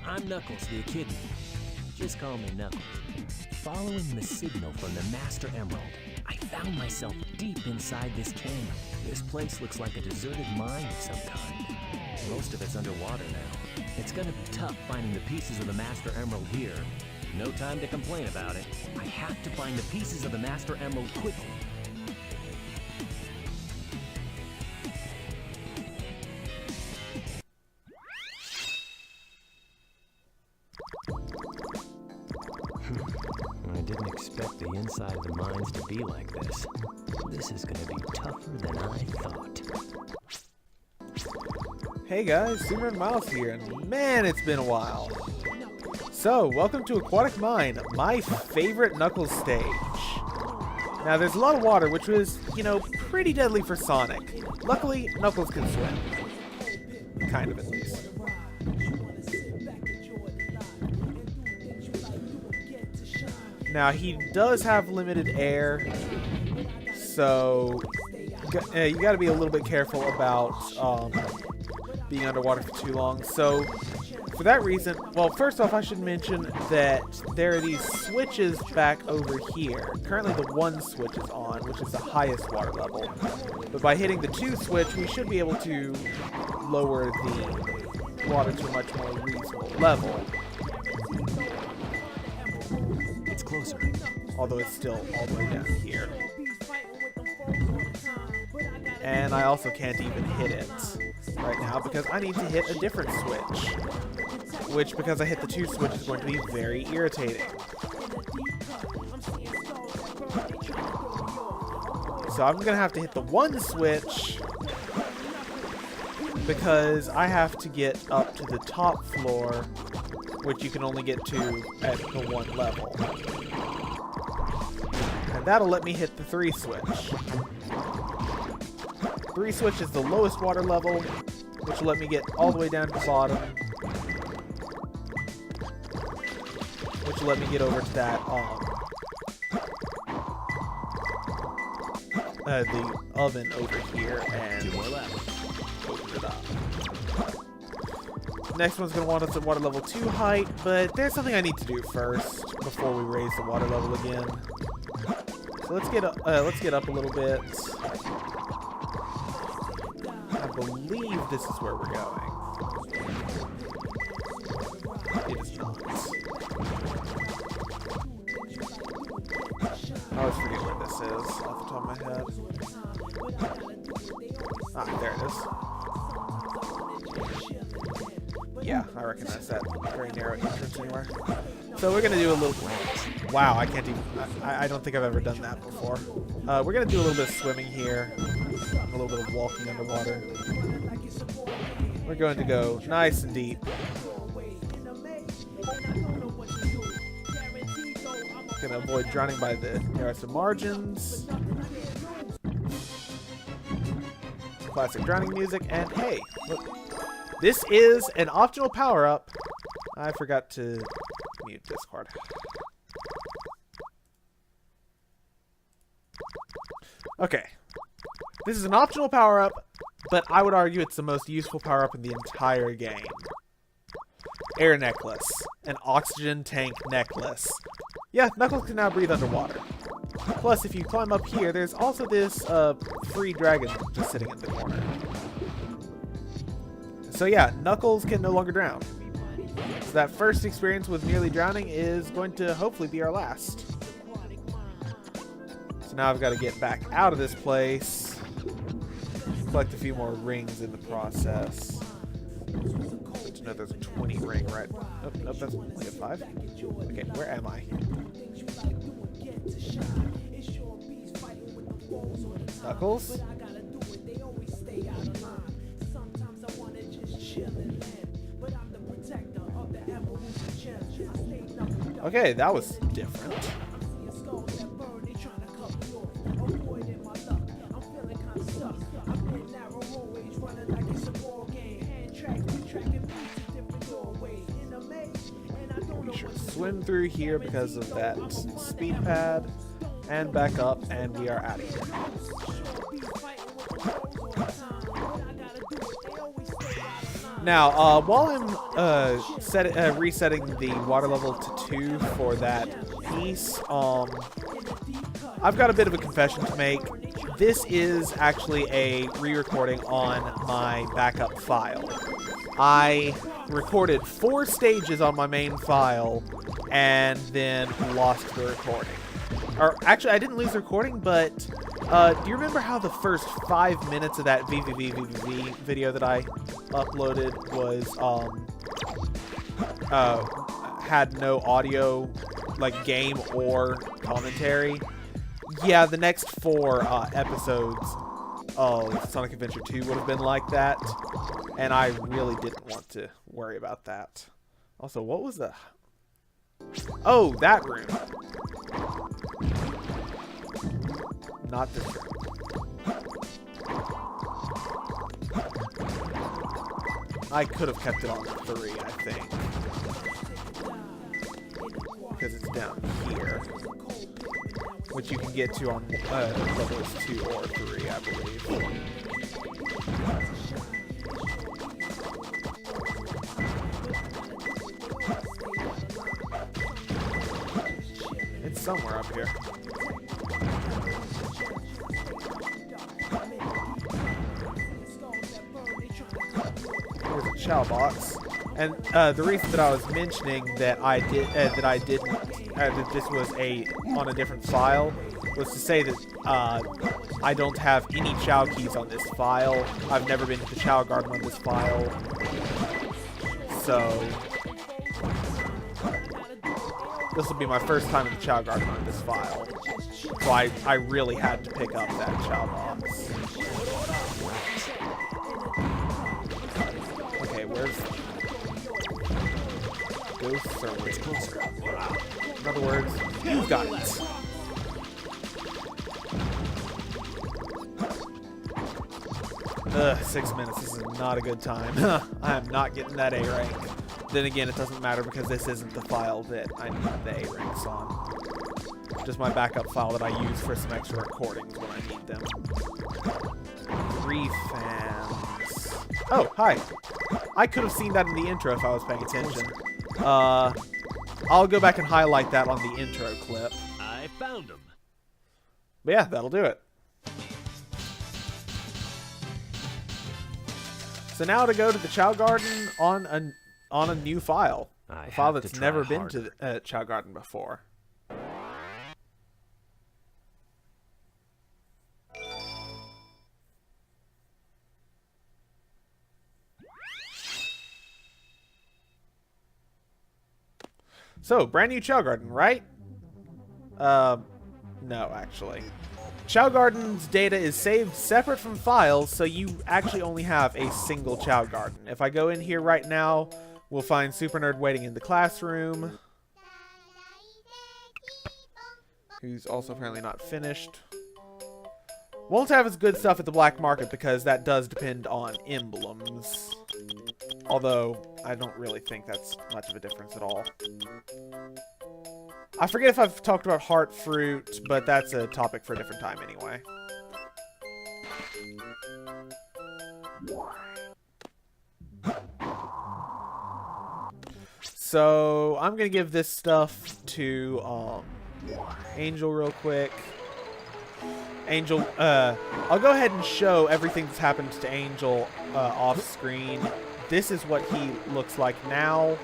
I'm Knuckles the Echidna. Just call me Knuckles. Following the signal from the Master Emerald, I found myself deep inside this canyon. This place looks like a deserted mine of some kind. Most of it's underwater now. It's gonna be tough finding the pieces of the Master Emerald here. No time to complain about it. I have to find the pieces of the Master Emerald quickly. I didn't expect the inside of the mines to be like this. This is gonna be tougher than I thought. Hey guys, Super and Miles here, and man, it's been a while. So, welcome to Aquatic Mine, my favorite Knuckles stage. Now, there's a lot of water, which was, pretty deadly for Sonic. Luckily, Knuckles can swim. Kind of, at least. Now, he does have limited air, so you gotta be a little bit careful about being underwater for too long. So, for that reason, well, first off, I should mention that there are these switches back over here. Currently, the 1 switch is on, which is the highest water level. But by hitting the 2 switch, we should be able to lower the water to a much more reasonable level. It's closer. Although it's still all the way down here. And I also can't even hit it right now because I need to hit a different switch. Which, because I hit the 2 switch, is going to be very irritating. So I'm going to have to hit the 1 switch because I have to get up to the top floor, which you can only get to at the 1 level. And that'll let me hit the 3 switch. 3 switch is the lowest water level, which will let me get all the way down to the bottom. Which will let me get over to that, the oven over here and open it up. Next one's going to want us at water level 2 height, but there's something I need to do first before we raise the water level again. So let's get up a little bit. I believe this is where we're going. It is not. I always forget where this is off the top of my head. Ah, there it is. Yeah, I recognize that very narrow entrance anywhere. So we're gonna do a little. Wow, I can't even. I don't think I've ever done that before. We're gonna do a little bit of swimming here, a little bit of walking underwater. We're going to go nice and deep. Gonna avoid drowning by the nearest margins. Classic drowning music, and hey, look. This is an optional power-up. I forgot to mute Discord. Okay. This is an optional power-up, but I would argue it's the most useful power-up in the entire game. Air necklace. An oxygen tank necklace. Yeah, Knuckles can now breathe underwater. Plus, if you climb up here, there's also this free dragon just sitting in the corner. So yeah, Knuckles can no longer drown. So that first experience with nearly drowning is going to hopefully be our last. So now I've got to get back out of this place. Collect a few more rings in the process. Good to know there's a 20 ring, right? Oh, nope, that's only a 5. Okay, where am I? Knuckles? Okay, that was different. We should swim through here because of that speed pad, and back up, and we are out of here. Now, while I'm resetting the water level to 2 for that piece, I've got a bit of a confession to make. This is actually a re-recording on my backup file. I recorded 4 stages on my main file and then lost the recording. Or actually, I didn't lose the recording, but do you remember how the first 5 minutes of that VVV video that I uploaded was had no audio, like game or commentary? Yeah, the next 4 episodes of Sonic Adventure 2 would have been like that, and I really didn't want to worry about that. Also, what was the... Oh, that room. Not this room. I could have kept it on 3, I think. Because it's down here. Which you can get to on levels 2 or 3, I believe. It's somewhere up here. There's a Chow box. And the reason that I was mentioning that that this was on a different file was to say that I don't have any Chow keys on this file. I've never been to the Chao Garden on this file. So this will be my first time in the Chao Garden on this file. So I really had to pick up that Chow box. Okay, where's... Ghosts are way closer. In other words, you got it. Ugh, 6 minutes. This is not a good time. I am not getting that A rank. Then again, it doesn't matter because this isn't the file that I need the A ranks on. Just my backup file that I use for some extra recordings when I need them. 3 fans. Oh, hi. I could have seen that in the intro if I was paying attention. I'll go back and highlight that on the intro clip. I found him. But yeah, that'll do it. So now to go to the Chao Garden on a new file. A file that's never been to the Chao Garden before. So, brand new Chao Garden, right? No, actually. Chao Garden's data is saved separate from files, so you actually only have a single Chao Garden. If I go in here right now, we'll find Super Nerd waiting in the classroom, who's also apparently not finished. Won't have as good stuff at the black market because that does depend on emblems. Although, I don't really think that's much of a difference at all. I forget if I've talked about Heart Fruit, but that's a topic for a different time anyway. So, I'm going to give this stuff to Angel real quick. Angel, I'll go ahead and show everything that's happened to Angel off screen. This is what he looks like now.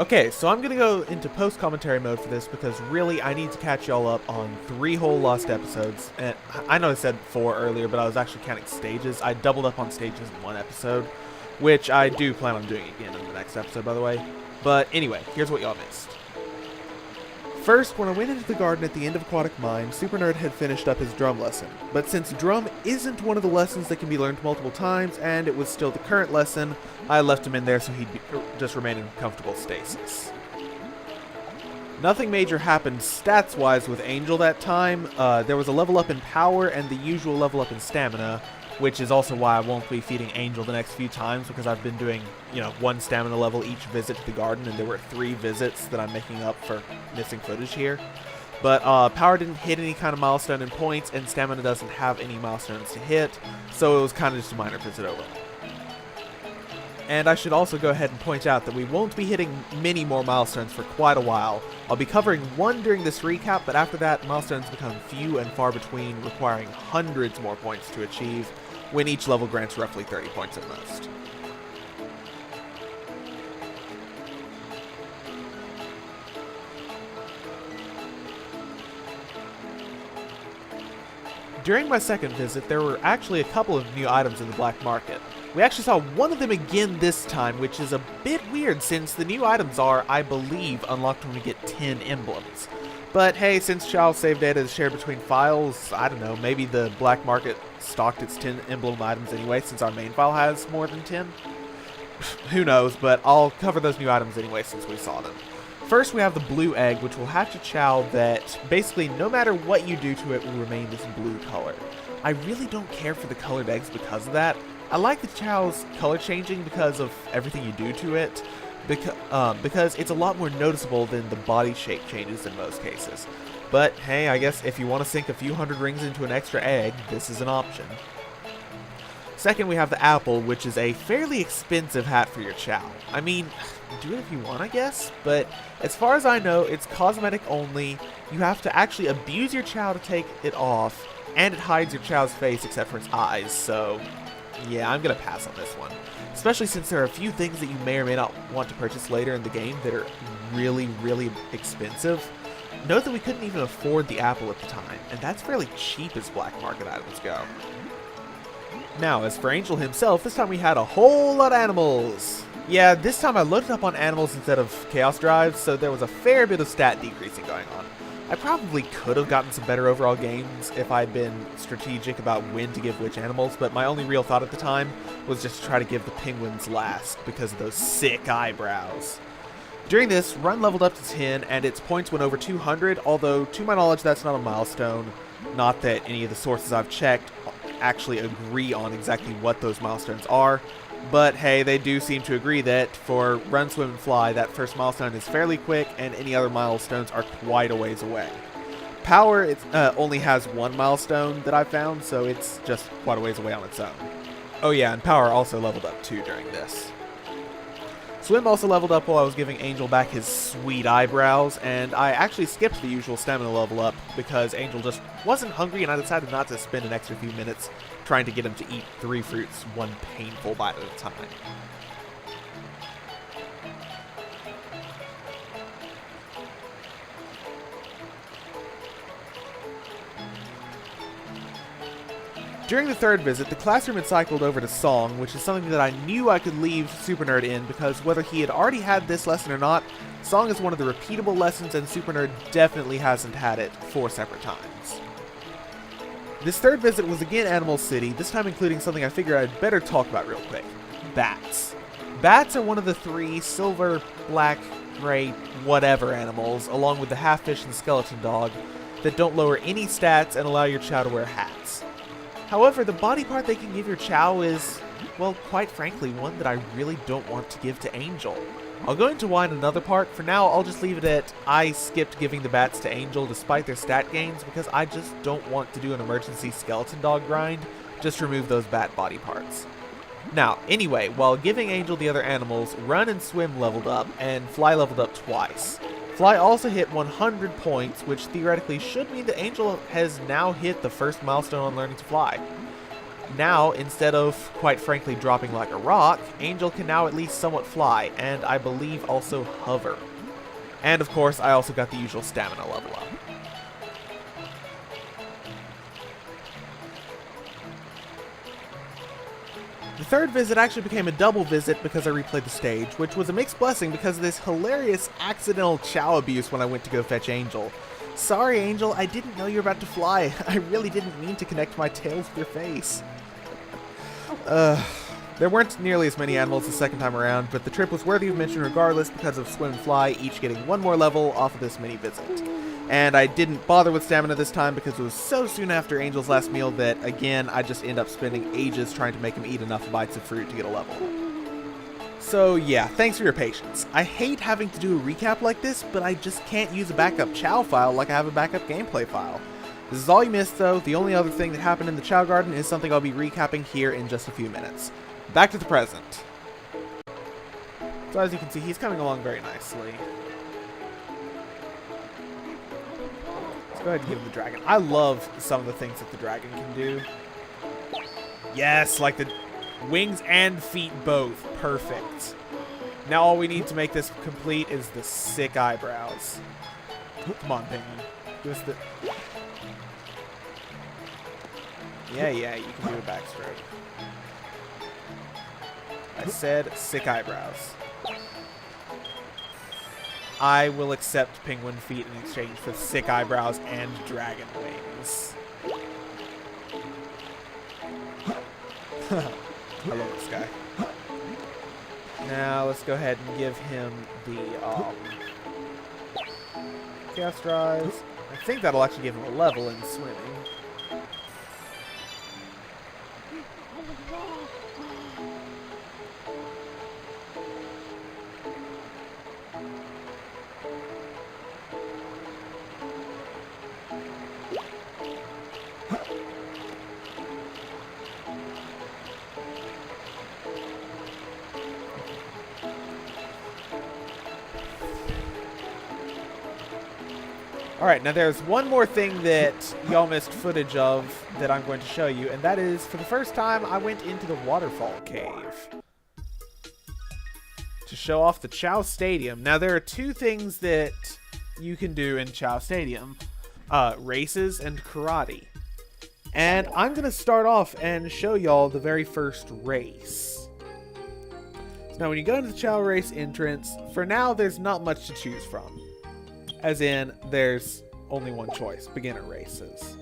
Okay, so I'm going to go into post-commentary mode for this because really I need to catch y'all up on 3 whole lost episodes. And I know I said 4 earlier, but I was actually counting stages. I doubled up on stages in 1 episode, which I do plan on doing again in the next episode, by the way. But anyway, here's what y'all missed. First, when I went into the garden at the end of Aquatic Mine, Super Nerd had finished up his drum lesson. But since drum isn't one of the lessons that can be learned multiple times, and it was still the current lesson, I left him in there so he'd just remain in comfortable stasis. Nothing major happened stats-wise with Angel that time. There was a level up in power and the usual level up in stamina, which is also why I won't be feeding Angel the next few times, because I've been doing, 1 stamina level each visit to the garden, and there were 3 visits that I'm making up for missing footage here. But power didn't hit any kind of milestone in points, and stamina doesn't have any milestones to hit, so it was kind of just a minor visit over. And I should also go ahead and point out that we won't be hitting many more milestones for quite a while. I'll be covering one during this recap, but after that, milestones become few and far between, requiring hundreds more points to achieve, when each level grants roughly 30 points at most. During my second visit, there were actually a couple of new items in the black market. We actually saw one of them again this time, which is a bit weird since the new items are, I believe, unlocked when we get 10 emblems. But hey, since Chow's save data is shared between files, I don't know, maybe the black market stocked its 10 emblem items anyway since our main file has more than 10? Who knows, but I'll cover those new items anyway since we saw them. First, we have the blue egg, which will hatch a Chow that basically no matter what you do to it will remain this blue color. I really don't care for the colored eggs because of that. I like the Chow's color changing because of everything you do to it, because it's a lot more noticeable than the body shape changes in most cases. But hey, I guess if you want to sink a few hundred rings into an extra egg, this is an option. Second, we have the apple, which is a fairly expensive hat for your Chow. I mean, do it if you want, I guess, but as far as I know, it's cosmetic only. You have to actually abuse your Chow to take it off, and it hides your Chow's face except for its eyes, so yeah, I'm gonna pass on this one. Especially since there are a few things that you may or may not want to purchase later in the game that are really, really expensive. Note that we couldn't even afford the apple at the time, and that's fairly cheap as black market items go. Now, as for Angel himself, this time we had a whole lot of animals. Yeah, this time I loaded up on animals instead of chaos drives, so there was a fair bit of stat decreasing going on. I probably could have gotten some better overall games if I'd been strategic about when to give which animals, but my only real thought at the time was just to try to give the penguins last because of those sick eyebrows. During this, Run leveled up to 10 and its points went over 200, although to my knowledge that's not a milestone. Not that any of the sources I've checked actually agree on exactly what those milestones are, but hey, they do seem to agree that for Run, Swim, and Fly, that first milestone is fairly quick and any other milestones are quite a ways away. Power only has one milestone that I found, so it's just quite a ways away on its own. Oh yeah, and Power also leveled up too during this. Swim also leveled up while I was giving Angel back his sweet eyebrows, and I actually skipped the usual stamina level up because Angel just wasn't hungry and I decided not to spend an extra few minutes trying to get him to eat 3 fruits one painful bite at a time. During the third visit, the classroom had cycled over to Song, which is something that I knew I could leave Super Nerd in because whether he had already had this lesson or not, Song is one of the repeatable lessons and Super Nerd definitely hasn't had it 4 separate times. This third visit was again Animal City, this time including something I figured I'd better talk about real quick. Bats. Bats are one of the 3 silver, black, gray, whatever animals, along with the half fish and skeleton dog, that don't lower any stats and allow your Chow to wear hats. However, the body part they can give your Chow is, well, quite frankly, one that I really don't want to give to Angel. I'll go into why in another part. For now, I'll just leave it at I skipped giving the bats to Angel despite their stat gains because I just don't want to do an emergency skeleton dog grind. Just remove those bat body parts. Now, anyway, while giving Angel the other animals, Run and Swim leveled up, and Fly leveled up twice. Fly also hit 100 points, which theoretically should mean that Angel has now hit the first milestone on learning to fly. Now, instead of, quite frankly, dropping like a rock, Angel can now at least somewhat fly, and I believe also hover. And of course, I also got the usual stamina level up. The third visit actually became a double visit because I replayed the stage, which was a mixed blessing because of this hilarious accidental Chow abuse when I went to go fetch Angel. Sorry, Angel, I didn't know you were about to fly. I really didn't mean to connect my tail with your face. There weren't nearly as many animals the second time around, but the trip was worthy of mention regardless because of Swim and Fly each getting 1 more level off of this mini visit. And I didn't bother with stamina this time because it was so soon after Angel's last meal that, again, I just end up spending ages trying to make him eat enough bites of fruit to get a level. So yeah, thanks for your patience. I hate having to do a recap like this, but I just can't use a backup Chow file like I have a backup gameplay file. This is all you missed though. The only other thing that happened in the Chao Garden is something I'll be recapping here in just a few minutes. Back to the present. So as you can see, he's coming along very nicely. Let's go ahead and give him the dragon. I love some of the things that the dragon can do. Yes, like the wings and feet both. Perfect. Now all we need to make this complete is the sick eyebrows. Come on, Penguin. Give us the... Yeah, you can do a backstroke. I said sick eyebrows. I will accept penguin feet in exchange for sick eyebrows and dragon wings. I love this guy. Now let's go ahead and give him the cast rise. I think that'll actually give him a level in swimming. Alright, now there's one more thing that y'all missed footage of that I'm going to show you, and that is, for the first time, I went into the waterfall cave to show off the Chow Stadium. Now, there are two things that you can do in Chow Stadium, races and karate. And I'm going to start off and show y'all the very first race. So now, when you go into the Chow race entrance, for now, there's not much to choose from. As in, there's only one choice, beginner races.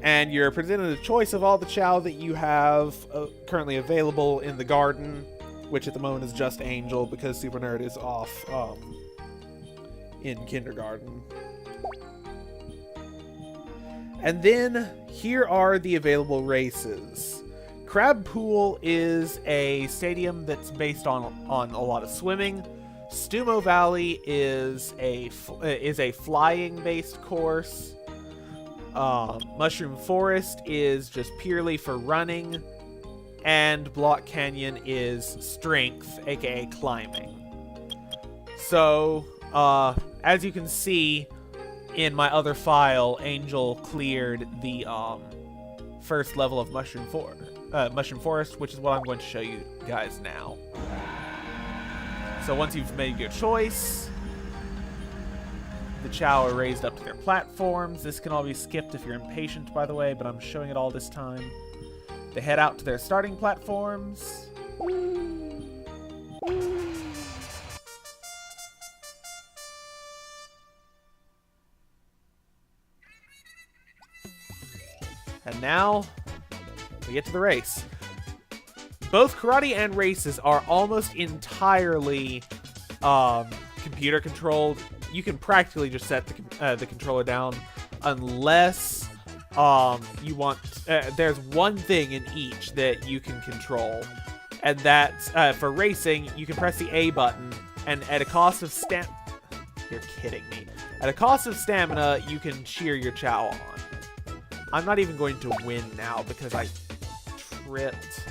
And you're presented a choice of all the Chow that you have currently available in the garden, which at the moment is just Angel because Super Nerd is off in kindergarten. And then, here are the available races. Crab Pool is a stadium that's based on a lot of swimming. Stumo Valley is a flying-based course. Mushroom Forest is just purely for running. And Block Canyon is strength, aka climbing. So, as you can see in my other file, Angel cleared the first level of Mushroom Forest, which is what I'm going to show you guys now. So once you've made your choice, the Chow are raised up to their platforms. This can all be skipped if you're impatient, by the way, but I'm showing it all this time. They head out to their starting platforms. And now, we get to the race. Both karate and races are almost entirely computer controlled. You can practically just set the controller down unless you want... there's one thing in each that you can control. And that's, for racing, you can press the A button, and at a cost of stamina... You're kidding me. At a cost of stamina, you can cheer your Chow on. I'm not even going to win now because I tripped.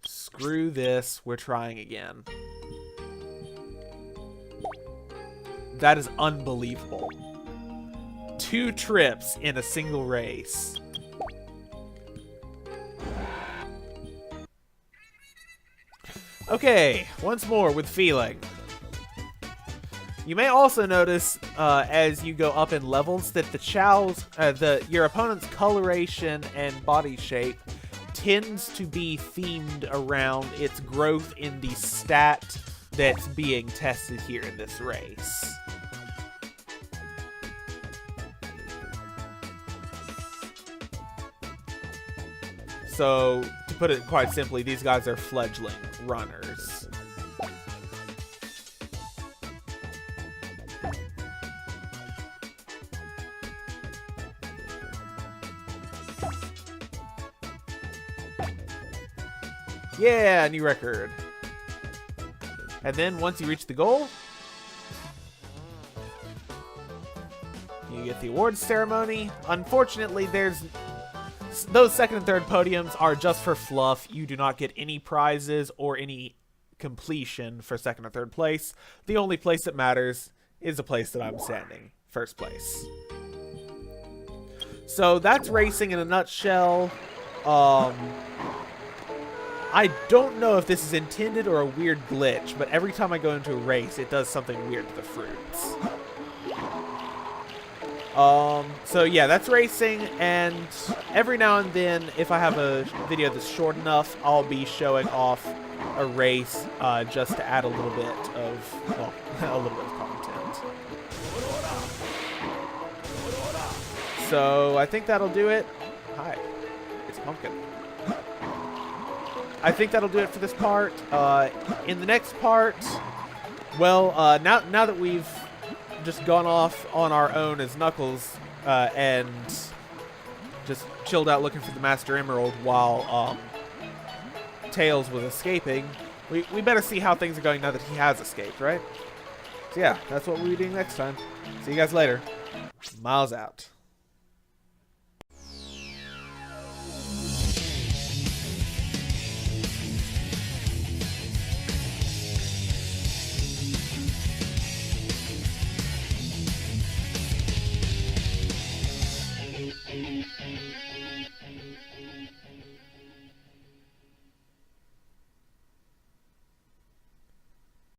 Screw this, we're trying again. That is unbelievable. 2 trips in a single race. Okay, once more with feeling. You may also notice, as you go up in levels, that the Chow's, your opponent's coloration and body shape tends to be themed around its growth in the stat that's being tested here in this race. So, to put it quite simply, these guys are fledgling runners. Yeah, new record. And then once you reach the goal, you get the awards ceremony. Unfortunately, there's those second and third podiums are just for fluff. You do not get any prizes or any completion for second or third place. The only place that matters is the place that I'm standing, first place. So that's racing in a nutshell. I don't know if this is intended or a weird glitch, but every time I go into a race, it does something weird to the fruits. So yeah, that's racing, and every now and then, if I have a video that's short enough, I'll be showing off a race, just to add a little bit of, well, a little bit of content. So I think that'll do it. Hi, it's a pumpkin. I think that'll do it for this part. In the next part, well, now that we've just gone off on our own as Knuckles, and just chilled out looking for the Master Emerald while Tails was escaping, we better see how things are going now that he has escaped, right? So yeah, that's what we'll be doing next time. See you guys later. Miles out.